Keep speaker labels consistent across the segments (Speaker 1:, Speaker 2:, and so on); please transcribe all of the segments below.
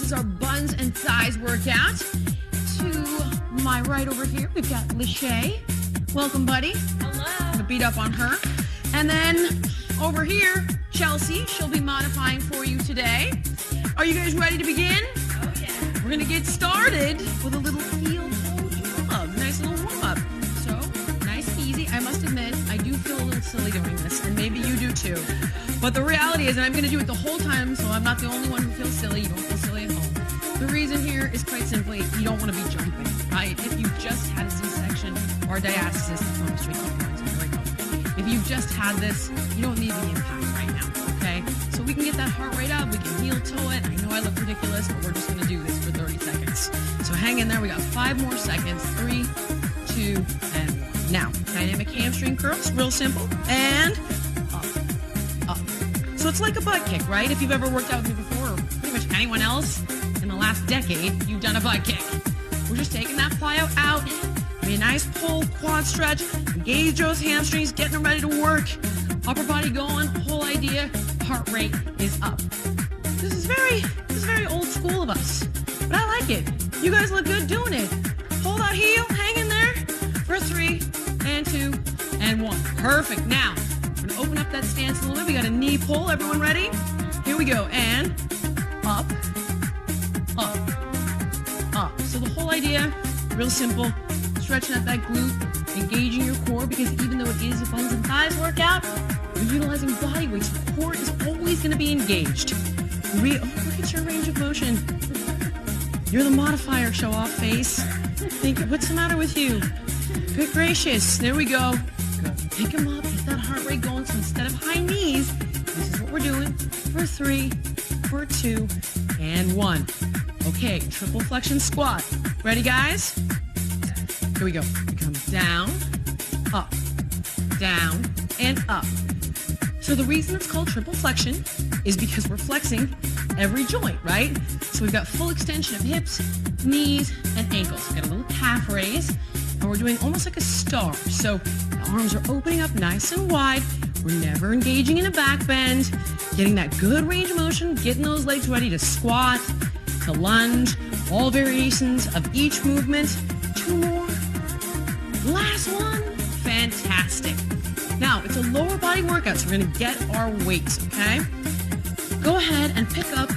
Speaker 1: is our buns and thighs workout. To my right over here, we've got Lachey. Welcome, buddy.
Speaker 2: Hello.
Speaker 1: I'm gonna beat up on her. And then over here, Chelsea. She'll be modifying for you today. Are you guys ready to begin?
Speaker 2: Oh, yeah.
Speaker 1: We're gonna get started with a little heel jog. Nice little warm-up. So, nice, easy. I must admit, I do feel a little silly doing this, and maybe you do too. But the reality is that I'm gonna do it the whole time, so I'm not the only one who feels silly. You don't feel silly at home. The reason here is quite simply, you don't want to be jumping, right? If you've just had a C-section or diastasis, if you've just had this, you don't need the impact right now, okay? So we can get that heart rate up, we can heel toe it. I know I look ridiculous, but we're just gonna do this for 30 seconds. So hang in there, we got 5 more seconds. 3, 2, and 1. Now, dynamic hamstring curls, real simple, and up, up. So it's like a butt kick, right? If you've ever worked out with me before, or pretty much anyone else in the last decade, you've done a butt kick. We're just taking that plyo out. A nice pull, quad stretch, engage those hamstrings, getting them ready to work. Upper body going, whole idea, heart rate is up. This is very old school of us, but I like it. You guys look good doing it. Hold that heel, hang in there for 3, and 2, and 1. Perfect. Now, we're gonna open up that stance a little bit. We got a knee pull. Everyone ready? Here we go. And up, up, up. So the whole idea, real simple. Stretching out that glute, engaging your core, because even though it is a buns and thighs workout, we're utilizing body weight, so the core is always going to be engaged. Oh, look at your range of motion. You're the modifier, show off face. What's the matter with you? Good gracious. There we go. Good. Pick them up, get that heart rate going. So instead of high knees, this is what we're doing for 3, for 2, and 1. Okay, triple flexion squat. Ready, guys? Here we go. We come down, and up. So the reason it's called triple flexion is because we're flexing every joint, right? So we've got full extension of hips, knees, and ankles. We've got a little calf raise, and we're doing almost like a star. So the arms are opening up nice and wide. We're never engaging in a back bend, getting that good range of motion, getting those legs ready to squat, to lunge, all variations of each movement. 2 more. Last one. Fantastic. Now, it's a lower body workout, so we're going to get our weights, okay? Go ahead and pick up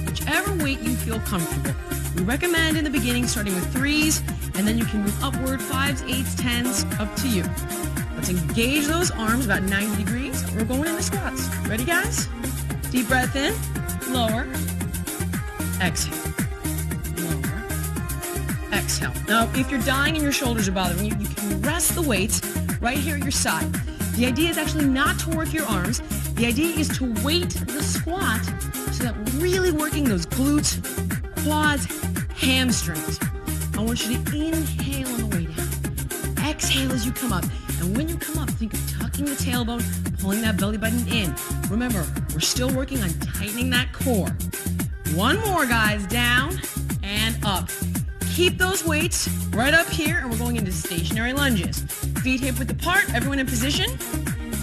Speaker 1: whichever weight you feel comfortable. We recommend in the beginning starting with 3s, and then you can move upward, 5s, 8s, 10s, up to you. Let's engage those arms about 90 degrees. We're going into squats. Ready, guys? Deep breath in, lower, exhale. Exhale. Now, if you're dying and your shoulders are bothering you, you can rest the weights right here at your side. The idea is actually not to work your arms. The idea is to weight the squat so that we're really working those glutes, quads, hamstrings. I want you to inhale on the way down. Exhale as you come up. And when you come up, think of tucking the tailbone, pulling that belly button in. Remember, we're still working on tightening that core. 1 more, guys. Down and up. Keep those weights right up here, and we're going into stationary lunges. Feet hip width apart, everyone in position.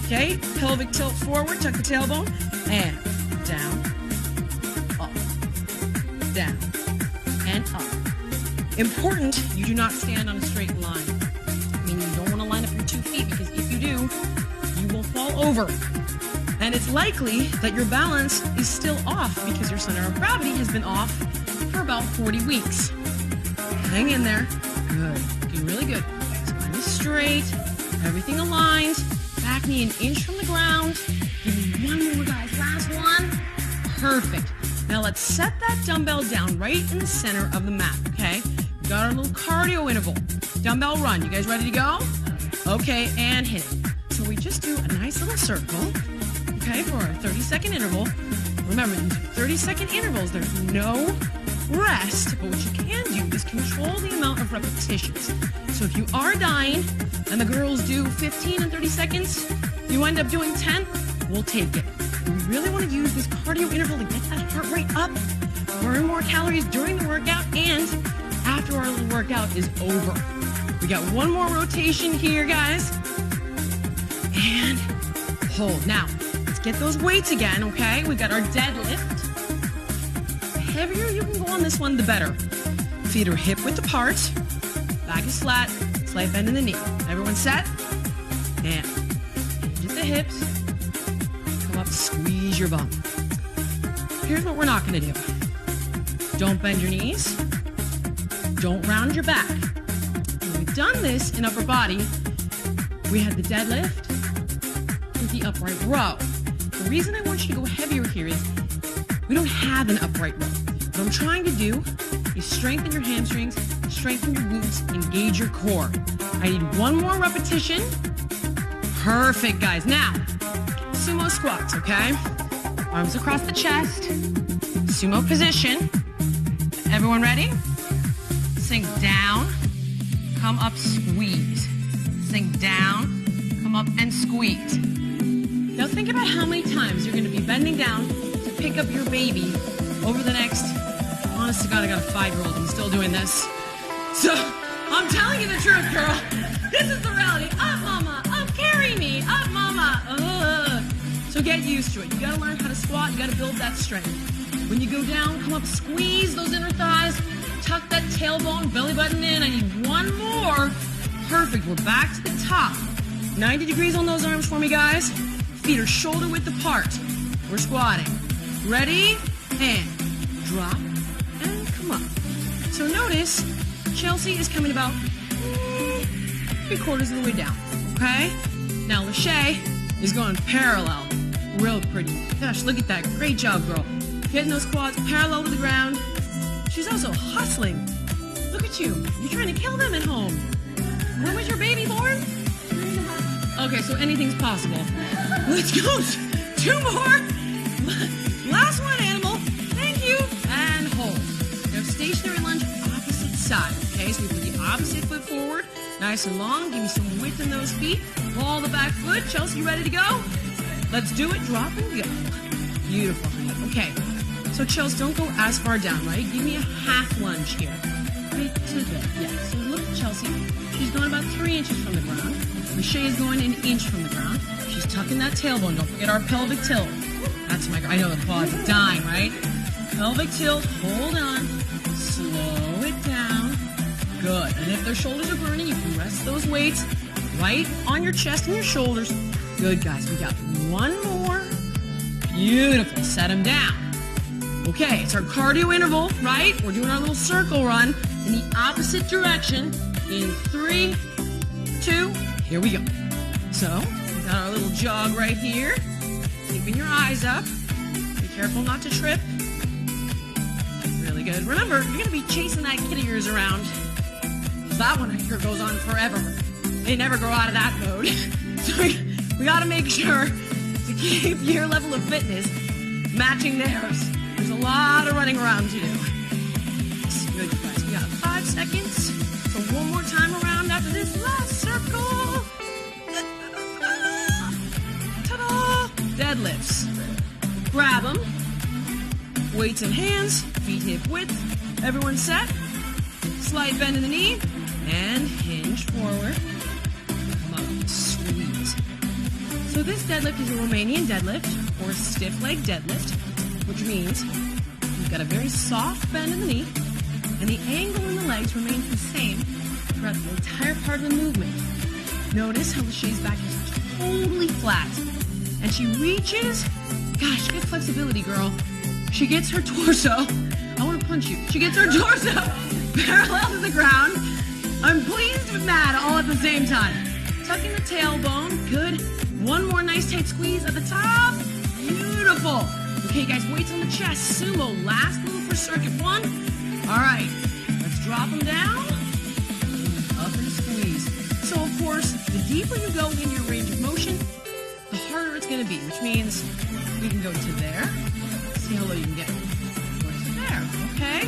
Speaker 1: Okay, pelvic tilt forward, tuck the tailbone, and down, up, down, and up. Important, you do not stand on a straight line. Meaning you don't want to line up your 2 feet, because if you do, you will fall over. And it's likely that your balance is still off because your center of gravity has been off for about 40 weeks. Hang in there. Good. Looking really good. Spine is straight. Everything aligned. Back knee an inch from the ground. Give me 1 more, guys. Last one. Perfect. Now let's set that dumbbell down right in the center of the mat, okay? We got our little cardio interval. Dumbbell run. You guys ready to go? Okay, and hit it. So we just do a nice little circle, okay, for our 30-second interval. Remember, these are 30-second intervals. There's no rest, but what you can do is control the amount of repetitions. So if you are dying and the girls do 15 and 30 seconds, you end up doing 10, we'll take it. We really want to use this cardio interval to get that heart rate up, burn more calories during the workout and after our little workout is over. We got 1 more rotation here, guys. And hold. Now, let's get those weights again, okay? We got our deadlift. heavier you can go on this one, the better. Feet are hip width apart. Back is flat. Slight bend in the knee. Everyone set? And hinge at the hips. Come up, squeeze your bum. Here's what we're not going to do. Don't bend your knees. Don't round your back. When we've done this in upper body, we had the deadlift with the upright row. The reason I want you to go heavier here is we don't have an upright row. What I'm trying to do is strengthen your hamstrings, strengthen your glutes, engage your core. I need one more repetition. Perfect, guys. Now, sumo squats, okay? Arms across the chest. Sumo position. Everyone ready? Sink down, come up, squeeze. Sink down, come up and squeeze. Now think about how many times you're gonna be bending down to pick up your baby over the next, honest to God, I got a 5-year-old, I'm still doing this. So, I'm telling you the truth, girl. This is the reality. Up, mama, up, carry me, up, mama. So get used to it. You gotta learn how to squat, you gotta build that strength. When you go down, come up, squeeze those inner thighs, tuck that tailbone, belly button in. I need one more. Perfect, we're back to the top. 90 degrees on those arms for me, guys. Feet are shoulder width apart. We're squatting. Ready? And drop and come up. So notice, Chelsea is coming about 3/4 of the way down, okay? Now Lachey is going parallel. Real pretty. Gosh, look at that. Great job, girl. Getting those quads parallel to the ground. She's also hustling. Look at you. You're trying to kill them at home. When was your baby born? Okay, so anything's possible. Let's go. 2 more. Last one, animal. Thank you. And hold. Now stationary lunge, opposite side. Okay, so we put the opposite foot forward. Nice and long. Give me some width in those feet. Ball the back foot. Chelsea, you ready to go? Let's do it. Drop and go. Beautiful. Okay. So Chelsea, don't go as far down, right? Give me a half lunge here. Right to the, yeah. So look at Chelsea. She's going about 3 inches from the ground. Lachey is going an inch from the ground. She's tucking that tailbone. Don't forget our pelvic tilt. That's my, I know the quads are dying, right? Pelvic tilt, hold on. Slow it down. Good. And if their shoulders are burning, you can rest those weights right on your chest and your shoulders. Good, guys. We got one more. Beautiful. Set them down. Okay, it's our cardio interval, right? We're doing our little circle run in the opposite direction in 3, 2, here we go. So, we got our little jog right here. Keeping your eyes up. Be careful not to trip. Really good. Remember, you're gonna be chasing that kid of yours around. That one here goes on forever. They never grow out of that mode. So we gotta make sure to keep your level of fitness matching theirs. There's a lot of running around to do. Good, guys. We got 5 seconds. So one more time around after this last circle. Ta-da! Deadlifts. Grab them. Weights in hands. Feet hip width. Everyone set. Slight bend in the knee. And hinge forward. Come up. Squeeze. So this deadlift is a Romanian deadlift or stiff leg deadlift, which means you've got a very soft bend in the knee, and the angle in the legs remains the same throughout the entire part of the movement. Notice how Lachey's back is totally flat, and she reaches, gosh, good flexibility, girl. She gets her torso, I want to punch you. She gets her torso parallel to the ground. I'm pleased with that all at the same time. Tucking the tailbone, good. One more nice tight squeeze at the top. Beautiful. Okay, guys, weights on the chest. Sumo, last move for circuit 1. All right, let's drop them down. Up and squeeze. So, of course, the deeper you go in your range of motion, the harder it's going to be, which means we can go to there. See how low you can get. Go to there, okay?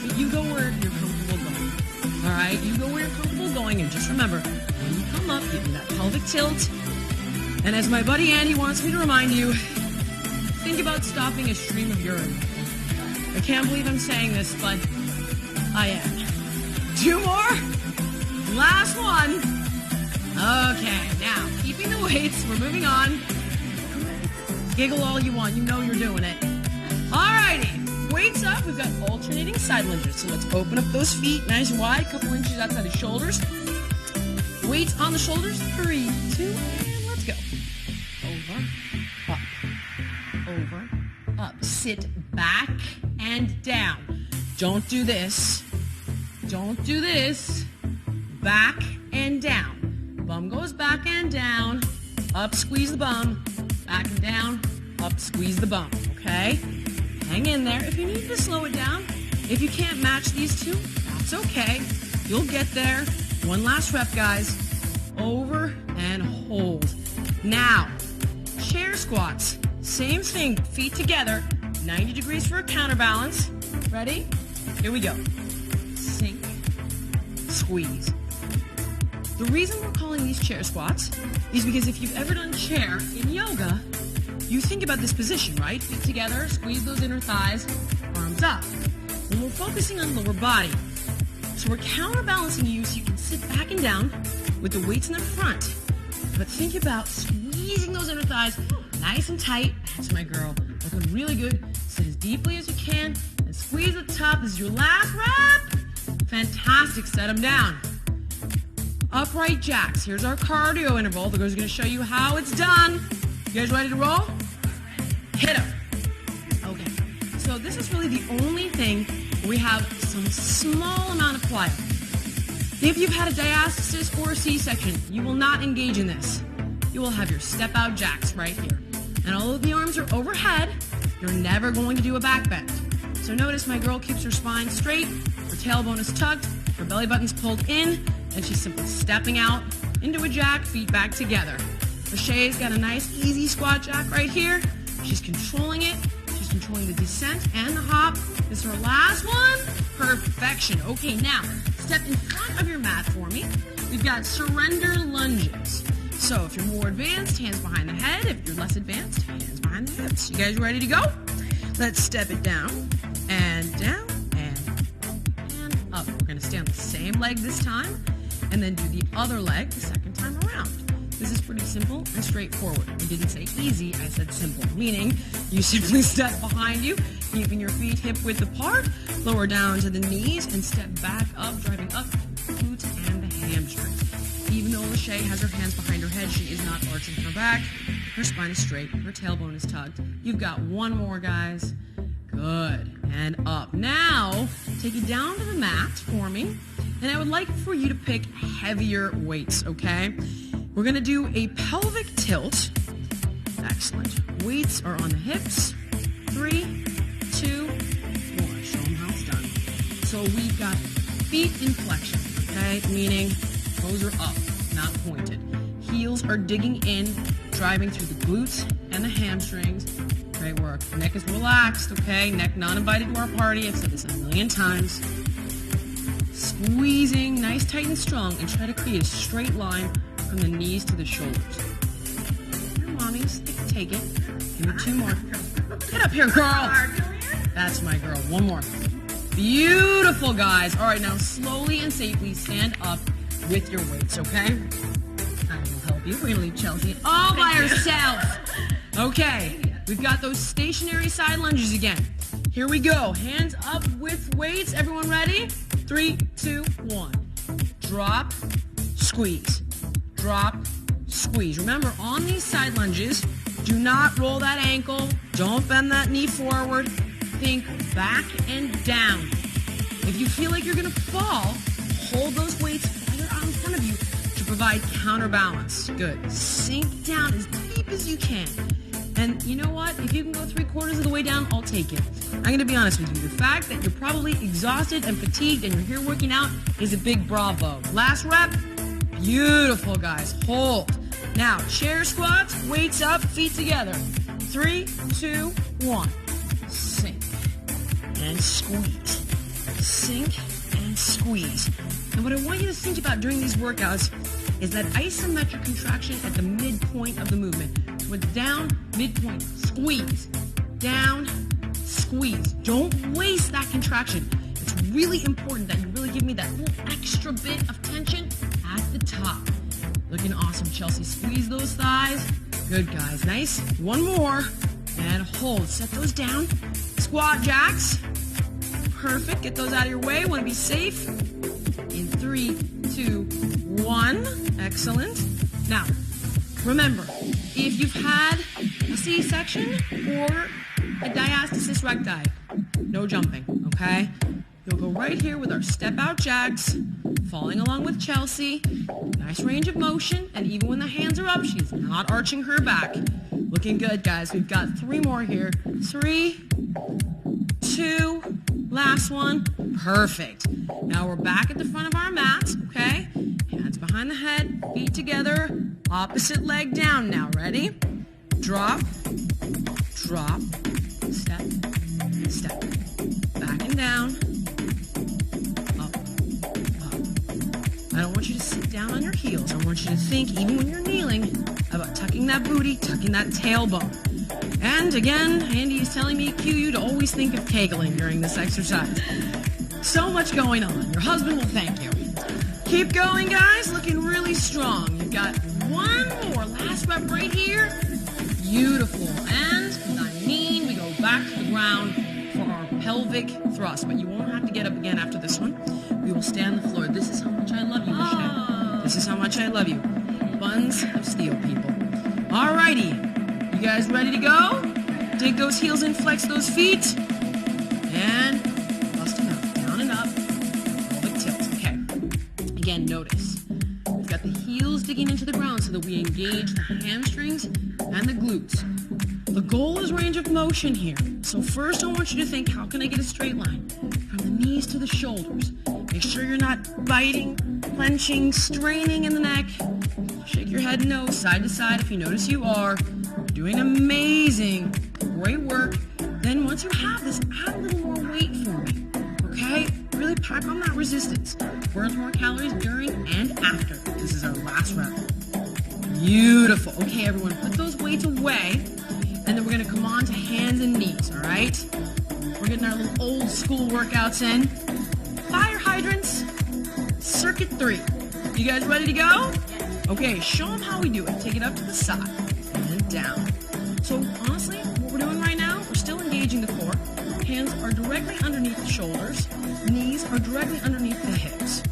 Speaker 1: But you go where you're comfortable going. All right, you go where you're comfortable going, and just remember, when you come up, give me that pelvic tilt. And as my buddy Andy wants me to remind you, think about stopping a stream of urine. I can't believe I'm saying this, but I am. 2 more. Last one. Okay, now, keeping the weights, we're moving on. Giggle all you want, you know you're doing it. Alrighty, weights up. We've got alternating side lunges. So let's open up those feet nice and wide, couple inches outside the shoulders. Weights on the shoulders. 3, 2, and let's go. Over, up. Sit back and down. Don't do this. Don't do this. Back and down. Bum goes back and down. Up, squeeze the bum. Back and down. Up, squeeze the bum. Okay? Hang in there. If you need to slow it down, if you can't match these two, that's okay. You'll get there. One last rep, guys. Over and hold. Now, chair squats. Same thing. Feet together. 90 degrees for a counterbalance. Ready? Here we go. Sink. Squeeze. The reason we're calling these chair squats is because if you've ever done chair in yoga, you think about this position, right? Feet together, squeeze those inner thighs, arms up. And we're focusing on lower body. So we're counterbalancing you so you can sit back and down with the weights in the front. But think about squeezing those inner thighs nice and tight. That's my girl. Looking really good. Sit as deeply as you can and squeeze at the top. This is your last rep. Fantastic. Set them down. Upright jacks. Here's our cardio interval. The girl's going to show you how it's done. You guys ready to roll? Hit them. Okay. So this is really the only thing where we have some small amount of plyo. If you've had a diastasis or a C-section, you will not engage in this. You will have your step-out jacks right here. And although the arms are overhead, you're never going to do a back bend. So notice my girl keeps her spine straight, her tailbone is tucked, her belly button's pulled in, and she's simply stepping out into a jack, feet back together. Lachey's got a nice, easy squat jack right here. She's controlling it. She's controlling the descent and the hop. This is her last one. Perfection. Okay, now, step in front of your mat for me. We've got surrender lunges. So if you're more advanced, hands behind the head. If you're less advanced, hands behind the hips. You guys ready to go? Let's step it down and down and up. We're going to stay on the same leg this time and then do the other leg the second time around. This is pretty simple and straightforward. I didn't say easy, I said simple, meaning you simply step behind you, keeping your feet hip-width apart, lower down to the knees, and step back up, driving up the glutes and the hamstrings. Even though Lachey has her hands behind her head, she is not arching her back. Her spine is straight, her tailbone is tucked. You've got one more, guys. Good. And up. Now, take it down to the mat for me, and I would like for you to pick heavier weights, okay? We're going to do a pelvic tilt. Excellent. Weights are on the hips. 3, 2, 1. Show them how it's done. So we've got feet in flexion, okay? Meaning toes are up, not pointed. Heels are digging in, driving through the glutes and the hamstrings. Great work. Neck is relaxed, okay? Neck not invited to our party. I've said this a million times. Squeezing, nice, tight, and strong, and try to create a straight line from the knees to the shoulders. Here, mommies, take it. Give me 2 more. Get up here, girl. That's my girl. 1 more. Beautiful, guys. All right, now slowly and safely stand up with your weights, okay? I will help you. We're going to leave Chelsea all by herself. Okay, we've got those stationary side lunges again. Here we go. Hands up with weights. Everyone ready? 3, 2, 1. Drop, squeeze. Drop, squeeze. Remember, on these side lunges, do not roll that ankle. Don't bend that knee forward. Think back and down. If you feel like you're going to fall, hold those weights farther out in front of you to provide counterbalance. Good. Sink down as deep as you can. And you know what? If you can go 3/4 of the way down, I'll take it. I'm going to be honest with you. The fact that you're probably exhausted and fatigued and you're here working out is a big bravo. Last rep. Beautiful, guys. Hold. Now, chair squats, weights up, feet together. 3, 2, 1. Sink and squeeze. Sink and squeeze. And what I want you to think about during these workouts is that isometric contraction at the midpoint of the movement. So it's down, midpoint, squeeze. Down, squeeze. Don't waste that contraction. It's really important that you really give me that little extra bit of tension at the top. Looking awesome, Chelsea. Squeeze those thighs. Good, guys. Nice. 1 more. And hold. Set those down. squat jacks. Perfect. Get those out of your way. Want to be safe. In 3, 2, 1. Excellent. Now, remember, if you've had a C-section or a diastasis recti, no jumping, okay? You'll go right here with our step-out jacks, falling along with Chelsea. Nice range of motion, and even when the hands are up, she's not arching her back. Looking good, guys. We've got 3 more here. 3, 2, last one. Perfect. Now we're back at the front of our mats, okay? Hands behind the head, feet together, opposite leg down now. Ready? Drop, drop, step, step. Back and down. Up, up. I don't want you to sit down on your heels. I want you to think, even when you're kneeling, about tucking that booty, tucking that tailbone. And again, Andy is telling me, cue you to always think of kegling during this exercise. So much going on. Your husband will thank you. Keep going, guys. Looking really strong. You've got 1 more. Last rep right here. Beautiful. And we go back to the ground for our pelvic thrust. But you won't have to get up again after this one. We will stay on the floor. This is how much I love you, Michelle. This is how much I love you. Buns of steel, people. Alrighty. You guys ready to go? Dig those heels in, flex those feet. And bust them out. Down and up. Pelvic tilt. Okay. Again, notice. We've got the heels digging into the ground so that we engage the hamstrings and the glutes. The goal is range of motion here. So first I want you to think, how can I get a straight line? From the knees to the shoulders. Make sure you're not biting, clenching, straining in the neck. Shake your head no, side to side if you notice you are. Doing amazing. Great work. Then once you have this, add a little more weight for me. Okay? Really pack on that resistance. Burns more calories during and after. This is our last rep. Beautiful. Okay, everyone, put those weights away. And then we're going to come on to hands and knees, all right? We're getting our little old school workouts in. Fire hydrants. Circuit 3. You guys ready to go? Okay, show them how we do it. Take it up to the side. Down. So honestly, what we're doing right now, we're still engaging the core. Hands are directly underneath the shoulders. Knees are directly underneath the hips.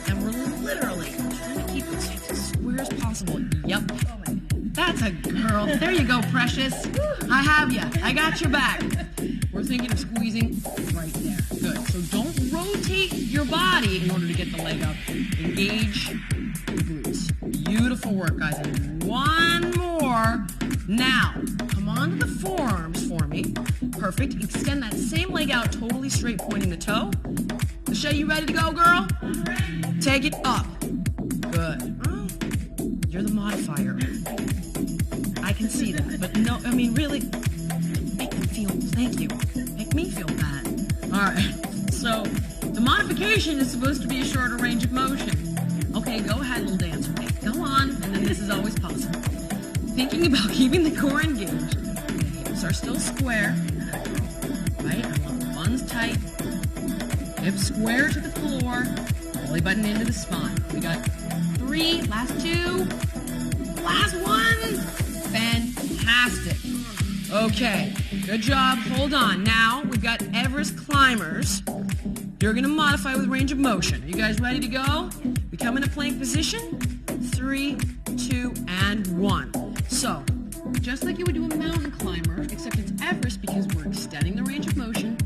Speaker 1: And we're literally trying to keep those hips as square as possible. Yep. That's a girl. There you go, precious. I have you. I got your back. We're thinking of squeezing right there. Good. So don't rotate your body in order to get the leg up. Engage the glutes. Beautiful work, guys. And 1 more. Now, come on to the forearms for me. Perfect. Extend that same leg out, totally straight, pointing the toe. Michelle, you ready to go, girl? Take it up. Good. Oh, you're the modifier. I can see that. But no, I mean, really, make me feel, thank you. Make me feel bad. All right. So, the modification is supposed to be a shorter range of motion. Okay, go ahead, little dancer. Go on, and then this is always possible. Thinking about keeping the core engaged. The hips are still square. Right? I want the buns tight. Hips square to the floor. Belly button into the spine. We got 3. Last 2. Last 1. Fantastic. Okay. Good job. Hold on. Now we've got Everest climbers. You're going to modify with range of motion. Are you guys ready to go? We come into plank position. 3, 2, and 1. So, just like you would do a mountain climber, except it's Everest because we're extending the range of motion,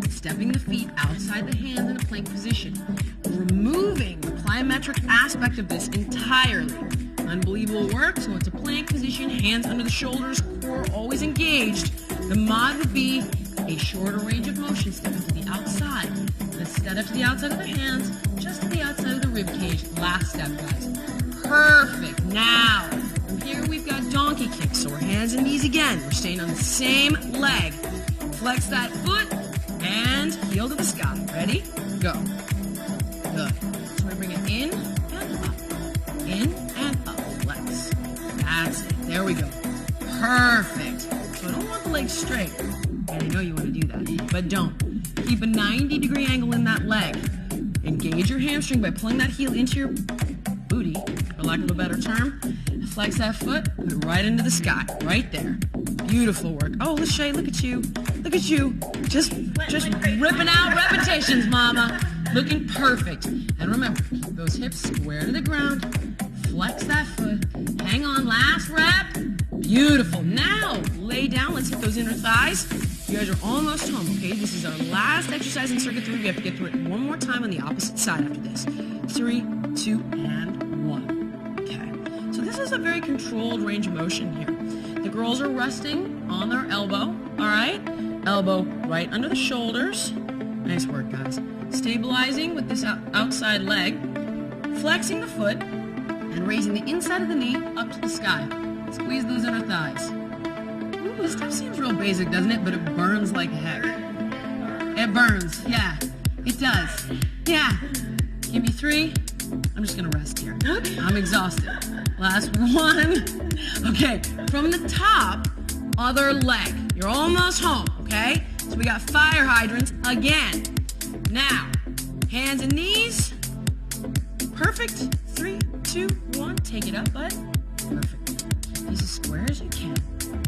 Speaker 1: stepping the feet outside the hands in a plank position, removing the plyometric aspect of this entirely. Unbelievable work. So it's a plank position, hands under the shoulders, core always engaged. The mod would be a shorter range of motion, stepping to the outside. Instead of to the outside of the hands, just to the outside of the rib cage. Last step, guys. Perfect. Now, from here we've got donkey kicks. So we're hands and knees again. We're staying on the same leg. Flex that foot and heel to the sky. Ready? Go. Good. So we're going to bring it in and up. In and up. Flex. That's it. There we go. Perfect. So I don't want the legs straight. And I know you want to do that, but don't. Keep a 90-degree angle in that leg. Engage your hamstring by pulling that heel into your booty, for lack of a better term. Flex that foot, put it right into the sky, right there. Beautiful work. Oh, Lachey, look at you. Look Look at you. Just ripping out repetitions, mama. Looking perfect. And remember, keep those hips square to the ground. Flex that foot. Hang on, last rep. Beautiful. Now, lay down. Let's hit those inner thighs. You guys are almost home, okay? This is our last exercise in circuit 3. We have to get through it one more time on the opposite side after this. 3, 2, and 1. Okay. So this is a very controlled range of motion here. The girls are resting on their elbow, all right? Elbow right under the shoulders. Nice work, guys. Stabilizing with this outside leg. Flexing the foot and raising the inside of the knee up to the sky. Squeeze those inner thighs. Ooh, this stuff seems real basic, doesn't it? But it burns like heck. It burns, yeah. It does. Yeah. Give me 3. I'm just gonna rest here. I'm exhausted. Last 1. Okay, from the top, other leg. You're almost home, okay? So we got fire hydrants again. Now, hands and knees. Perfect. 3, 2, 1. Take it up, bud. Perfect. Keep these as square as you can.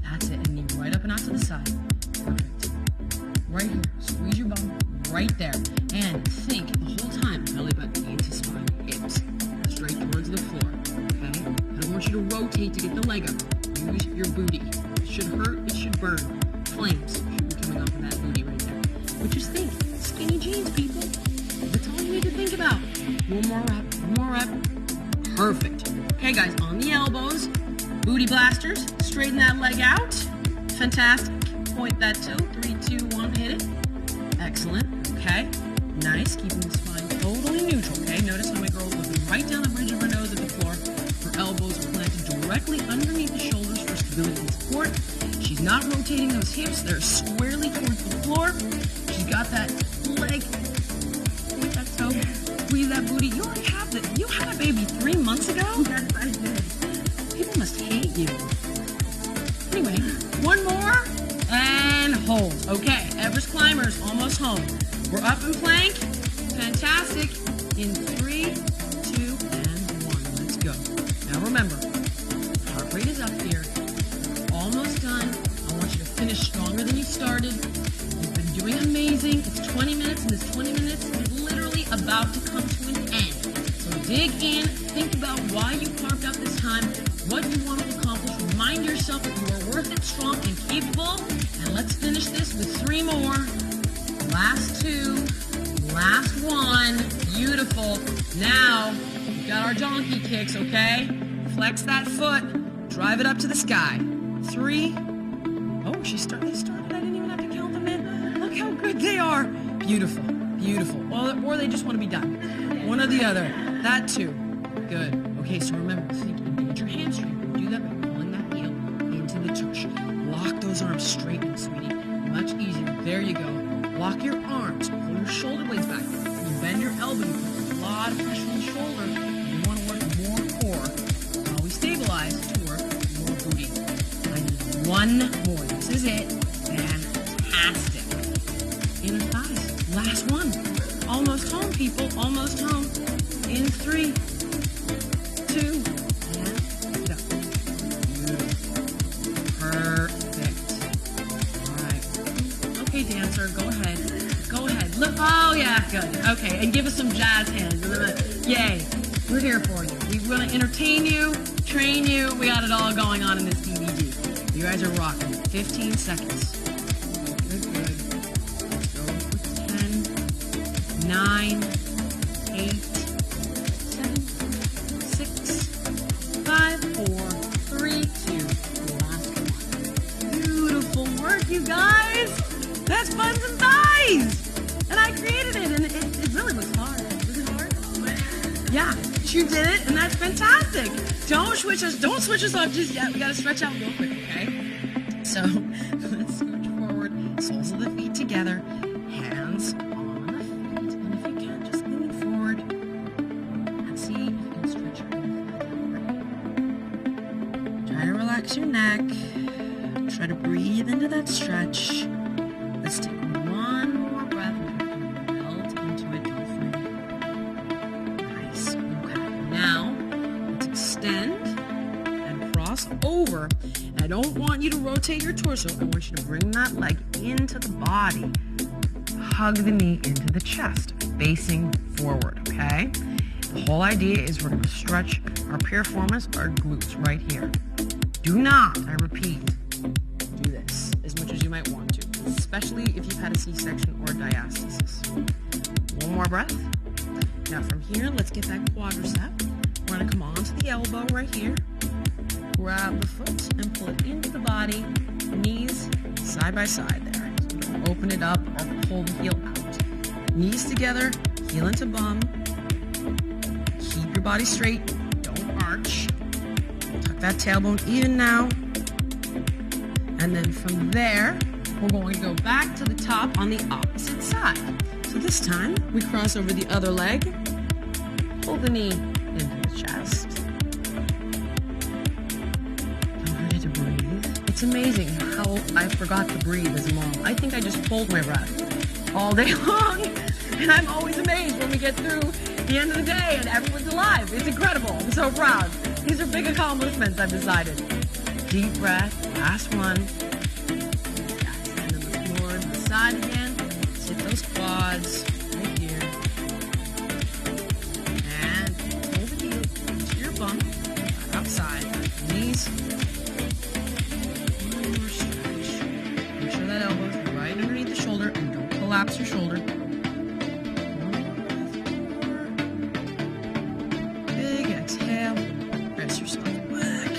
Speaker 1: That's it. And knee right up and out to the side. Perfect. Right here. Squeeze your bum right there. And think the whole time, belly button into spine, hips, straight towards the floor. Okay? I don't want you to rotate to get the leg up. Use your booty. It should hurt. It should burn. Flames should be coming off of that booty right there. But just think, skinny jeans, people. That's all you need to think about. One more rep. One more rep. Perfect. Okay, guys, on the elbows, booty blasters. Straighten that leg out. Fantastic. Point that toe. 3, 2, 1. Hit it. Excellent. Okay. Nice. Keeping the spine totally neutral. Okay. Notice how my girl's looking right down the bridge of her nose at the floor. Her elbows are planted directly underneath the shoulders for stability and support. She's not rotating those hips. They're squarely towards the floor. She's got that leg with that toe. Squeeze that booty. You already have that. You had a baby 3 months ago?
Speaker 2: Yes, I did.
Speaker 1: People must hate you. Anyway, one more and hold. Okay, Everest climbers, almost home. We're up in plank. Fantastic. In 3, 2, and 1. Let's go. Now remember, heart rate is up here. Almost done. I want you to finish stronger than you started. You've been doing amazing. It's 20 minutes, and this 20 minutes is literally about to come to an end. So dig in. Think about why you carved out this time, what you want to accomplish. Remind yourself that you are worth it, strong, and capable. And let's finish this with 3 more. Last 2. Last 1. Beautiful. Now, we've got our donkey kicks, okay? Flex that foot. Drive it up to the sky. 3. Oh, they started. I didn't even have to count them in. Look how good they are. Beautiful. Beautiful. Or they just want to be done. One or the other. That too. Good. Okay, so remember, engage your hamstring. Do that by pulling that heel into the tush. Lock those arms straight in, sweetie. Much easier. There you go. Lock your arms. Pull your shoulder blades back. You bend your elbow. You put a lot of pressure on the shoulder. You want to work more core while we stabilize to work more booty. I need 1 more. This is it. Fantastic. Inner thighs. Last 1. Almost home, people. Almost home. In 3, 2, and go. Beautiful. Perfect. All right. Okay, dancer, go ahead. Go ahead. Look. Oh, yeah, good. Okay, and give us some jazz hands. Yay. We're here for you. We want to entertain you, train you. We got it all going on in this DVD. You guys are rocking. 15 seconds. Good. Let's go with 10, 9, 8, 7, 6, 5, 4, 3, 2, last 1. Beautiful work, you guys. That's Buns and Thighs. And I created it, and it really was hard. Was it hard? Yeah, you did it, and that's fantastic. Don't switch us off just yet. We got to stretch out real quick, okay? So let's scooch forward, soles of the feet together, hands on the feet, and if you can, just lean forward. Let's see if you can stretch your feet. Try to relax your neck. Try to breathe into that stretch. Let's take one more breath and melt into it. Nice. Okay. Now, let's extend and cross over. And I don't want you you to rotate your torso. I want you to bring that leg into the body. Hug the knee into the chest, facing forward, okay? The whole idea is we're gonna stretch our piriformis, our glutes right here. Do not, I repeat, do this as much as you might want to, especially if you've had a C-section or diastasis. One more breath. Now from here, let's get that quadricep. We're gonna come onto the elbow right here. Grab the foot and pull it into the body, knees side by side there. So don't open it up or pull the heel out. Knees together, heel into bum. Keep your body straight, don't arch. Tuck that tailbone even now. And then from there, we're going to go back to the top on the opposite side. So this time, we cross over the other leg, pull the knee into the chest. It's amazing how I forgot to breathe as a mom. I think I just hold my breath all day long, and I'm always amazed when we get through the end of the day and everyone's alive. It's incredible. I'm so proud. These are big accomplishments, I've decided. Deep breath, last one. Yes, and then the floor to the side again. Sit those quads right here. And pull the heel to your bum, outside, knees. Shoulder and don't collapse your shoulder. Big exhale. Press yourself back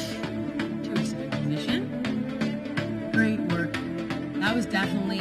Speaker 1: to a sitting position. Great work. That was definitely